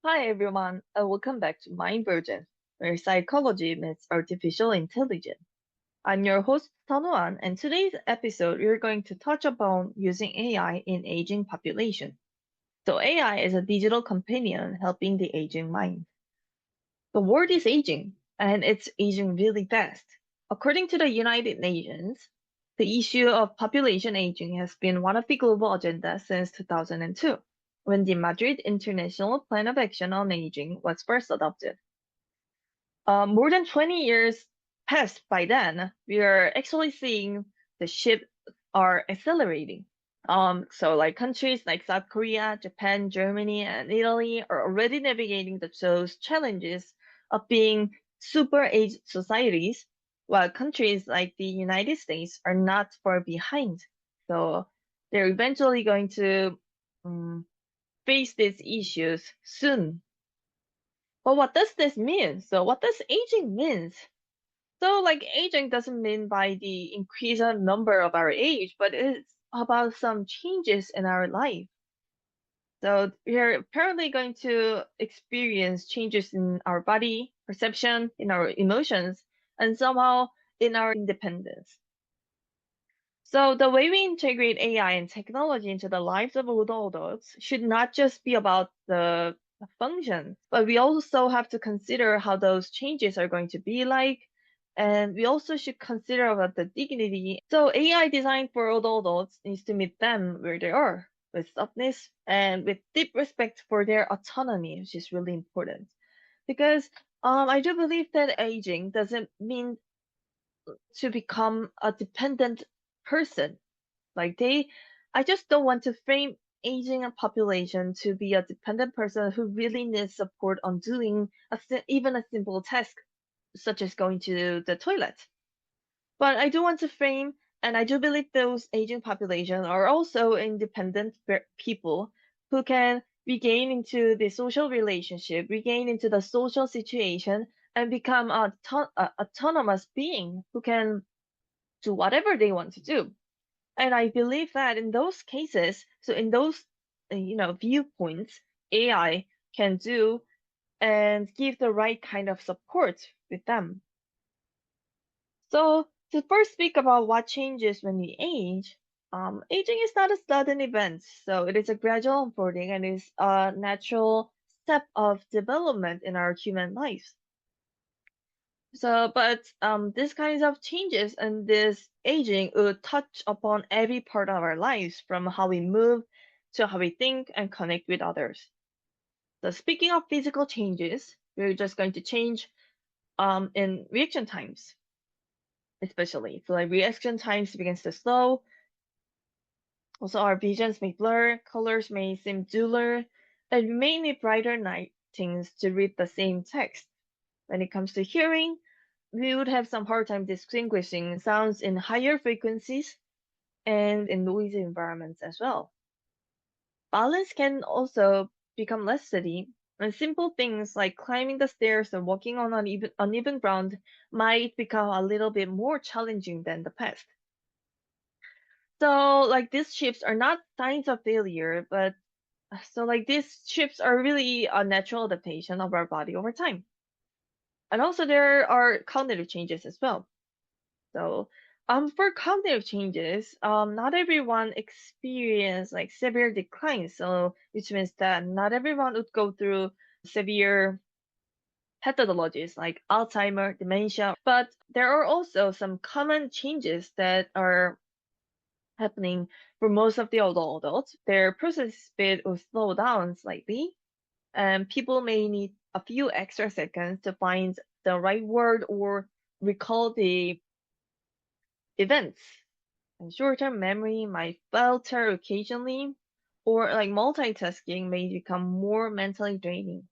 Hi everyone, and welcome back to Mind Virgin, where psychology meets artificial intelligence. I'm your host Tanuan, and today's episode we're going to touch upon using AI in aging population. So AI is a digital companion helping the aging mind. The world is aging, and it's aging really fast. According to the United Nations, the issue of population aging has been one of the global agendas since 2002, when the Madrid International Plan of Action on Aging was first adopted. More than 20 years passed by then, we are actually seeing the shift are accelerating. So like countries like South Korea, Japan, Germany, and Italy are already navigating those challenges of being super aged societies, while countries like the United States are not far behind. So they're eventually going to um, face these issues soon. But what does this mean? So what does aging mean? So like aging doesn't mean by the increase of number of our age, but it's about some changes in our life. So we're apparently going to experience changes in our body, perception, in our emotions, and somehow in our independence. So the way we integrate AI and technology into the lives of older adults should not just be about the function, but we also have to consider how those changes are going to be like. And we also should consider about the dignity. So AI designed for older adults needs to meet them where they are, with softness and with deep respect for their autonomy, which is really important. Because I do believe that aging doesn't mean to become a dependent person. Like I just don't want to frame aging a population to be a dependent person who really needs support on doing even a simple task, such as going to the toilet. But I do want to frame, and I do believe those aging population are also independent people who can regain into the social relationship, regain into the social situation, and become a autonomous being who can do whatever they want to do. And I believe that in those cases, so in those, viewpoints, AI can do and give the right kind of support with them. So to first speak about what changes when we age, aging is not a sudden event, so it is a gradual unfolding and is a natural step of development in our human lives. So, but these kinds of changes and this aging will touch upon every part of our lives, from how we move to how we think and connect with others. So, speaking of physical changes, we're just going to change in reaction times, especially. So, like reaction times begins to slow. Also, our visions may blur, colors may seem duller, and we may need brighter lightings to read the same text. When it comes to hearing, we would have some hard time distinguishing sounds in higher frequencies and in noisy environments as well. Balance can also become less steady, and simple things like climbing the stairs or walking on uneven ground might become a little bit more challenging than the past. So, like these shifts are not signs of failure, but so like these shifts are really a natural adaptation of our body over time. And also there are cognitive changes as well. So, for cognitive changes, not everyone experience like severe decline. So, which means that not everyone would go through severe pathologies like Alzheimer, dementia, but there are also some common changes that are happening for most of the older adults. Their process speed will slow down slightly, and people may need a few extra seconds to find the right word or recall the events. And short-term memory might falter occasionally, or like multitasking may become more mentally draining.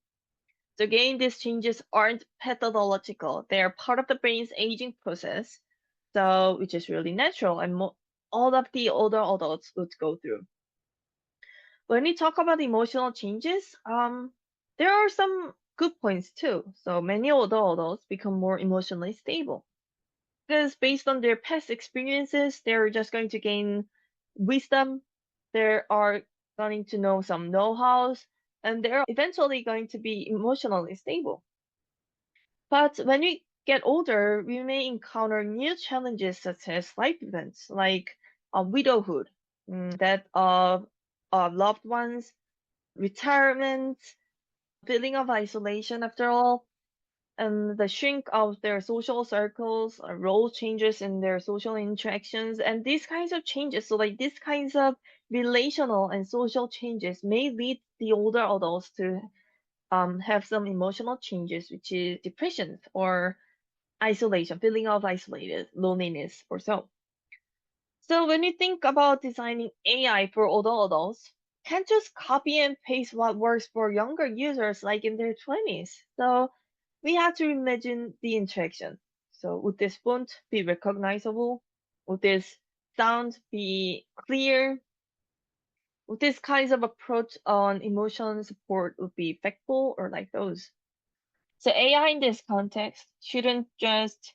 So again, these changes aren't pathological. They are part of the brain's aging process, so which is really natural and all of the older adults would go through. When we talk about emotional changes, there are some good points too. So many older adults become more emotionally stable because based on their past experiences, they're just going to gain wisdom. They are going to know some know-hows, and they're eventually going to be emotionally stable. But when we get older, we may encounter new challenges such as life events like widowhood, death of loved ones, retirement, feeling of isolation after all, and the shrink of their social circles, role changes in their social interactions, and these kinds of changes. So, like these kinds of relational and social changes may lead the older adults to have some emotional changes, which is depression or isolation, feeling of isolated, loneliness, or so. So when you think about designing AI for older adults, can't just copy and paste what works for younger users like in their 20s. So we have to imagine the interaction. So would this font be recognizable? Would this sound be clear? Would this kinds of approach on emotion support would be effective or like those? So AI in this context shouldn't just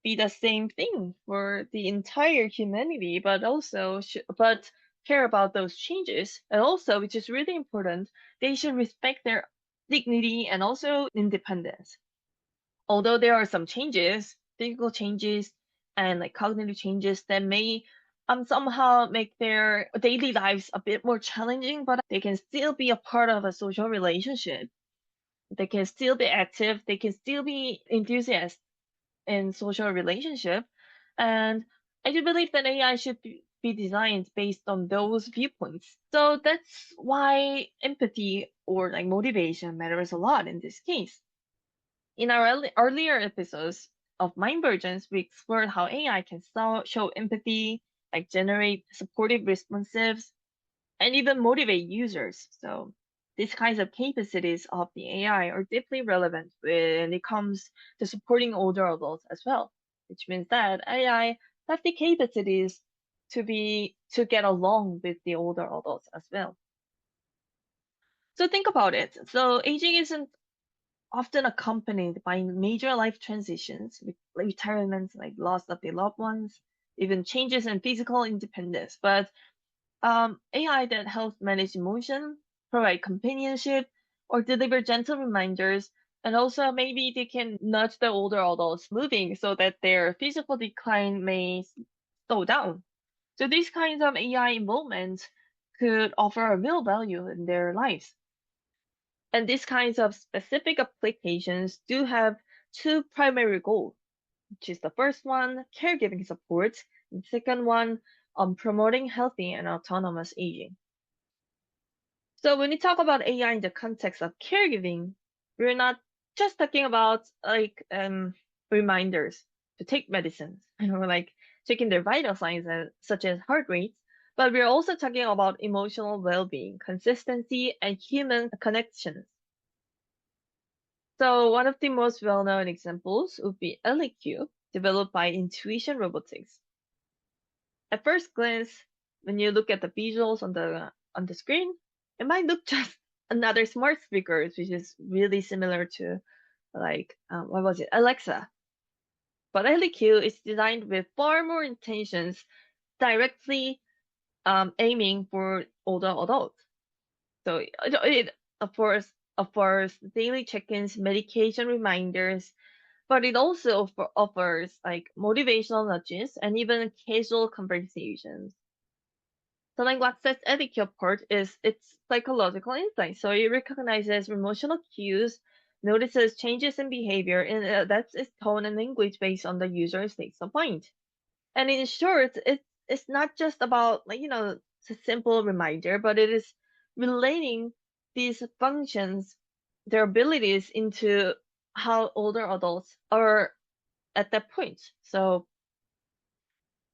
be the same thing for the entire humanity, but also but care about those changes. And also, which is really important, they should respect their dignity and also independence. Although there are some changes, physical changes and like cognitive changes that may somehow make their daily lives a bit more challenging, but they can still be a part of a social relationship. They can still be active. They can still be enthusiastic in social relationship. And I do believe that AI should be designed based on those viewpoints. So that's why empathy or like motivation matters a lot in this case. In our earlier episodes of Mind Versions, we explored how AI can show empathy, like generate supportive responses, and even motivate users. So these kinds of capacities of the AI are deeply relevant when it comes to supporting older adults as well, which means that AI have the capacities to get along with the older adults as well. So think about it. So aging isn't often accompanied by major life transitions, retirements like loss of their loved ones, even changes in physical independence. But AI that helps manage emotion, provide companionship, or deliver gentle reminders, and also maybe they can nudge the older adults moving so that their physical decline may slow down. So these kinds of AI involvement could offer a real value in their lives. And these kinds of specific applications do have two primary goals, which is the first one, caregiving support, and second one, promoting healthy and autonomous aging. So when we talk about AI in the context of caregiving, we're not just talking about like reminders to take medicines, or like checking their vital signs such as heart rates, but we're also talking about emotional well-being, consistency, and human connections. So one of the most well-known examples would be LEQ, developed by Intuition Robotics. At first glance, when you look at the visuals on the screen, it might look just another smart speaker, which is really similar to like what was it, Alexa. But LEQ is designed with far more intentions, directly aiming for older adults. So it offers daily check-ins, medication reminders, but it also offers like motivational nudges and even casual conversations. So like what sets etiquette apart is its psychological insight. So it recognizes emotional cues, notices changes in behavior, and adapts its tone and language based on the user's states of mind. And in short, it's not just about like, it's a simple reminder, but it is relating these functions, their abilities into how older adults are at that point. So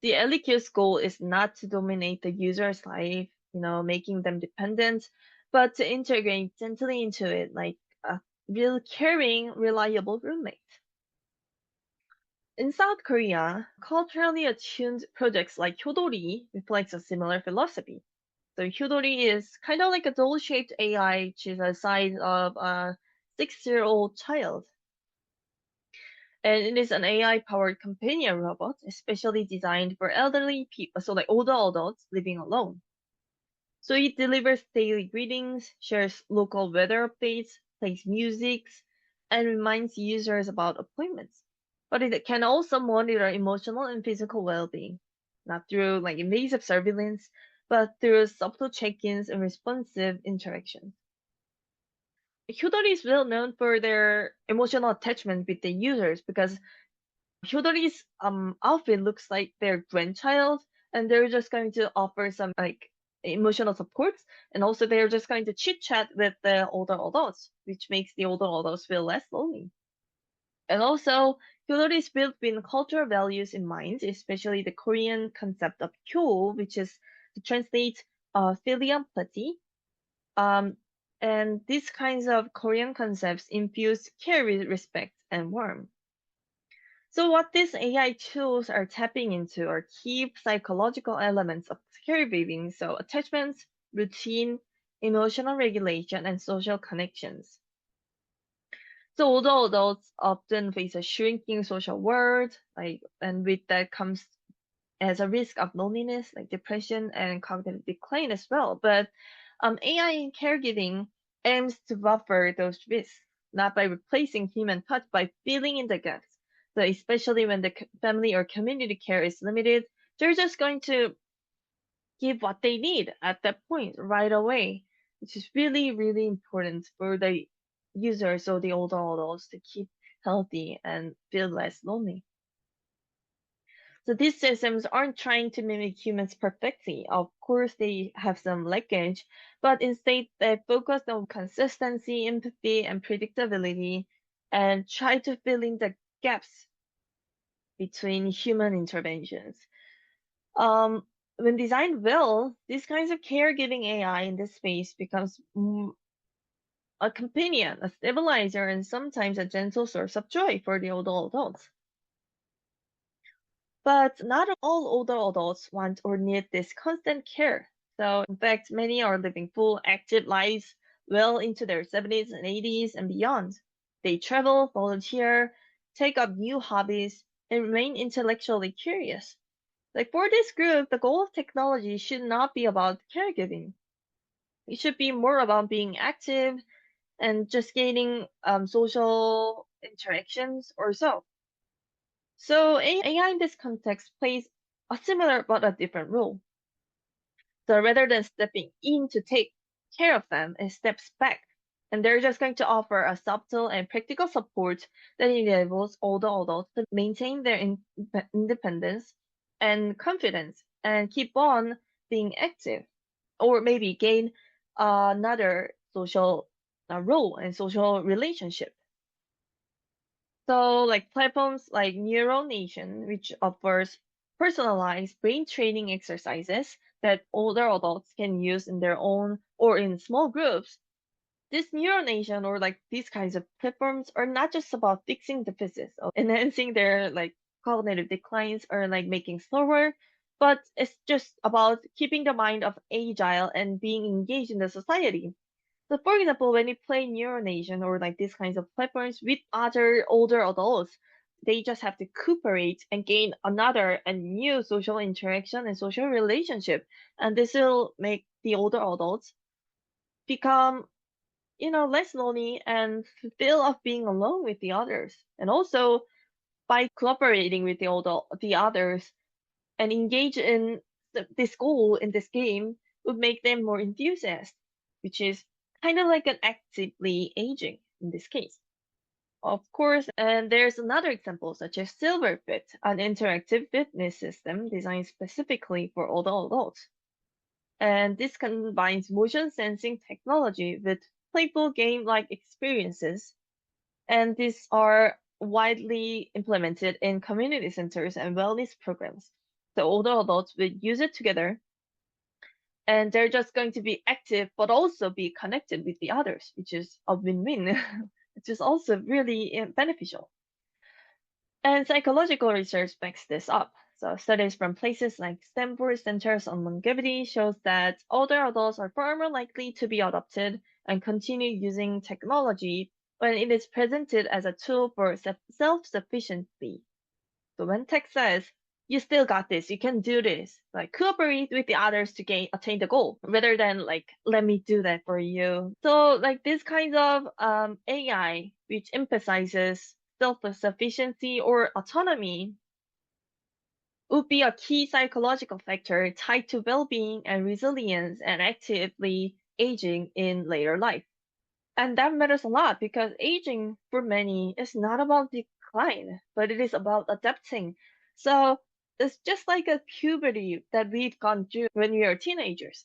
the LEQ's goal is not to dominate the user's life, making them dependent, but to integrate gently into it like a real caring, reliable roommate. In South Korea, culturally attuned projects like Hyodori reflects a similar philosophy. So Hyodori is kind of like a doll-shaped AI, which is the size of a 6-year-old child. And it is an AI-powered companion robot, especially designed for elderly people, so like older adults living alone. So it delivers daily greetings, shares local weather updates, plays music, and reminds users about appointments. But it can also monitor emotional and physical well-being, not through like invasive surveillance, but through subtle check-ins and responsive interactions. Hyodori is well known for their emotional attachment with the users because Hyodori's outfit looks like their grandchild, and they're just going to offer some like emotional support, and also they're just going to chit chat with the older adults, which makes the older adults feel less lonely. And also, Hyodori is built with cultural values in mind, especially the Korean concept of kyo, which is to translate filial piety. Um, and these kinds of Korean concepts infuse care with respect and warmth. So what these AI tools are tapping into are key psychological elements of caregiving, so attachments, routine, emotional regulation, and social connections. So older adults often face a shrinking social world, and with that comes as a risk of loneliness, like depression and cognitive decline as well. But AI in caregiving aims to buffer those risks, not by replacing human touch, by filling in the gaps. So especially when the family or community care is limited, they're just going to give what they need at that point right away, which is really, really important for the users or the older adults to keep healthy and feel less lonely. So these systems aren't trying to mimic humans perfectly. Of course, they have some leakage, but instead they focus on consistency, empathy, and predictability, and try to fill in the gaps between human interventions. Um, when designed well, these kinds of caregiving AI in this space becomes a companion, a stabilizer, and sometimes a gentle source of joy for the older adults. But not all older adults want or need this constant care. So, in fact, many are living full, active lives well into their 70s and 80s and beyond. They travel, volunteer, take up new hobbies, and remain intellectually curious. Like for this group, the goal of technology should not be about caregiving. It should be more about being active and just gaining social interactions or so. So AI in this context plays a similar but a different role. So rather than stepping in to take care of them, it steps back. And they're just going to offer a subtle and practical support that enables older adults to maintain their independence and confidence and keep on being active or maybe gain another social role and social relationship. So, like platforms like Neural Nation, which offers personalized brain training exercises that older adults can use in their own or in small groups. This Neural Nation or like these kinds of platforms are not just about fixing deficits or enhancing their like cognitive declines or like making slower, but it's just about keeping the mind of agile and being engaged in the society. So for example, when you play Neuronation or like these kinds of platforms with other older adults, they just have to cooperate and gain another and new social interaction and social relationship. And this will make the older adults become, less lonely and feel of being alone with the others. And also by cooperating with the others and engage in this goal in this game would make them more enthusiastic, which is kind of like an actively aging in this case. Of course, and there's another example such as Silverfit, an interactive fitness system designed specifically for older adults. And this combines motion sensing technology with playful game-like experiences, and these are widely implemented in community centers and wellness programs. So older adults will use it together and they're just going to be active but also be connected with the others, which is a win-win, which is also really beneficial. And psychological research backs this up. So studies from places like Stanford Centers on Longevity shows that older adults are far more likely to be adopted and continue using technology when it is presented as a tool for self-sufficiency. So when tech says you still got this. You can do this. Like cooperate with the others to attain the goal rather than like, let me do that for you. So like this kind of AI, which emphasizes self-sufficiency or autonomy, would be a key psychological factor tied to well-being and resilience and actively aging in later life. And that matters a lot because aging for many is not about decline, but it is about adapting. So it's just like a puberty that we've gone through when we are teenagers.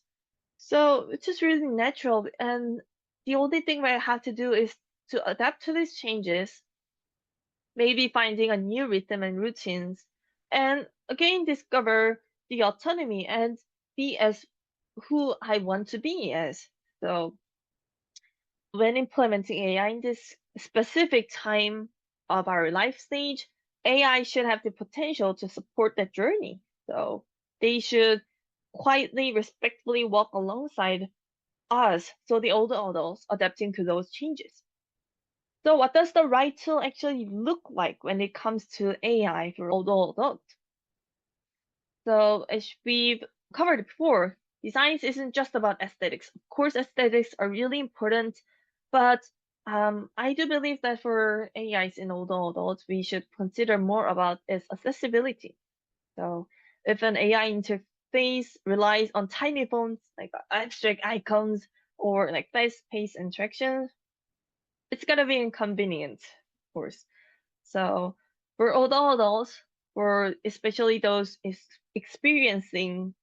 So it's just really natural. And the only thing we have to do is to adapt to these changes, maybe finding a new rhythm and routines, and again discover the autonomy and be as who I want to be as. So when implementing AI in this specific time of our life stage, AI should have the potential to support that journey. So they should quietly, respectfully walk alongside us, so the older adults adapting to those changes. So what does the right tool actually look like when it comes to AI for older adults? So as we've covered before, design isn't just about aesthetics. Of course, aesthetics are really important, but I do believe that for AIs in older adults, we should consider more about its accessibility. So if an AI interface relies on tiny fonts, like abstract icons, or like fast-paced interactions, it's gonna be inconvenient, of course. So for older adults, for especially those experiencing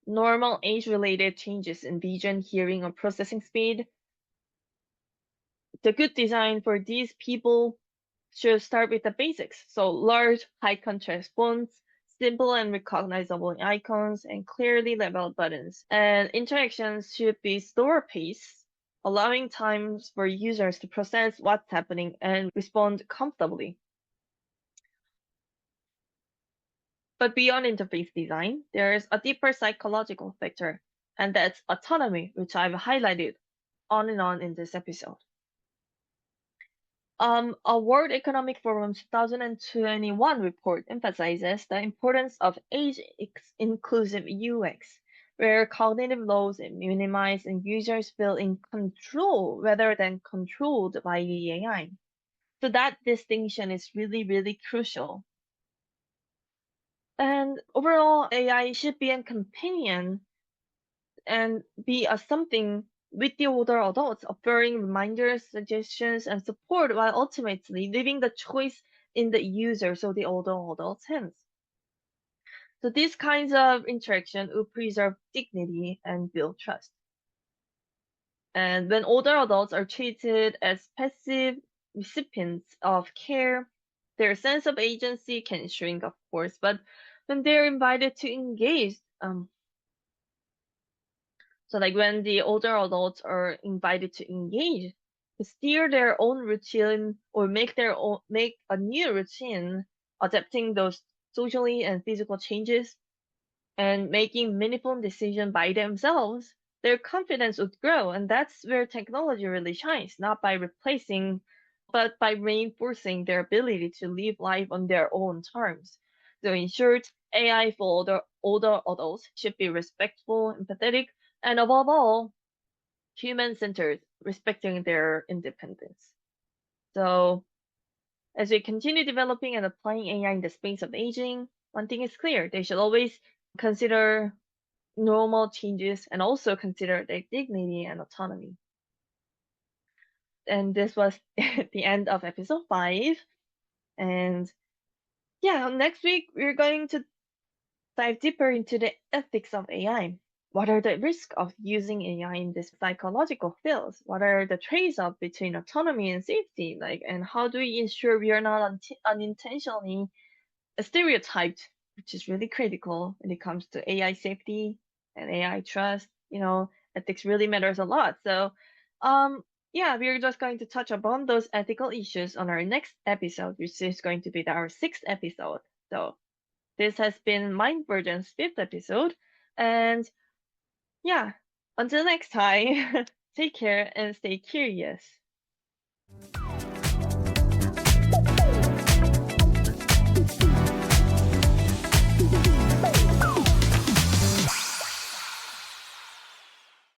normal age-related changes in vision, hearing, or processing speed, the good design for these people should start with the basics. So large, high contrast fonts, simple and recognizable icons, and clearly labeled buttons. And interactions should be slower paced, allowing times for users to process what's happening and respond comfortably. But beyond interface design, there's a deeper psychological factor, and that's autonomy, which I've highlighted on and on in this episode. A World Economic Forum 2021 report emphasizes the importance of age-inclusive UX, where cognitive loads are minimized and users feel in control rather than controlled by the AI. So that distinction is really, really crucial. And overall, AI should be a companion and be a something with the older adults, offering reminders, suggestions, and support while ultimately leaving the choice in the user, so the older adult's hands. So these kinds of interaction will preserve dignity and build trust. And when older adults are treated as passive recipients of care, their sense of agency can shrink, of course, but when they're invited to engage, so like when the older adults are invited to engage, to steer their own routine or make a new routine, adapting those socially and physical changes and making meaningful decisions by themselves, their confidence would grow. And that's where technology really shines, not by replacing, but by reinforcing their ability to live life on their own terms. So in short, AI for older adults should be respectful, empathetic, and above all, human-centered, respecting their independence. So as we continue developing and applying AI in the space of aging, one thing is clear, they should always consider normal changes and also consider their dignity and autonomy. And this was the end of episode 5. And yeah, next week we're going to dive deeper into the ethics of AI. What are the risks of using AI in this psychological fields? What are the trade-offs between autonomy and safety? Like, and how do we ensure we are not unintentionally stereotyped, which is really critical when it comes to AI safety and AI trust. Ethics really matters a lot. So, yeah, we're just going to touch upon those ethical issues on our next episode, which is going to be our 6th episode. So, this has been Mind Virgin's 5th episode. And yeah, until next time, take care and stay curious.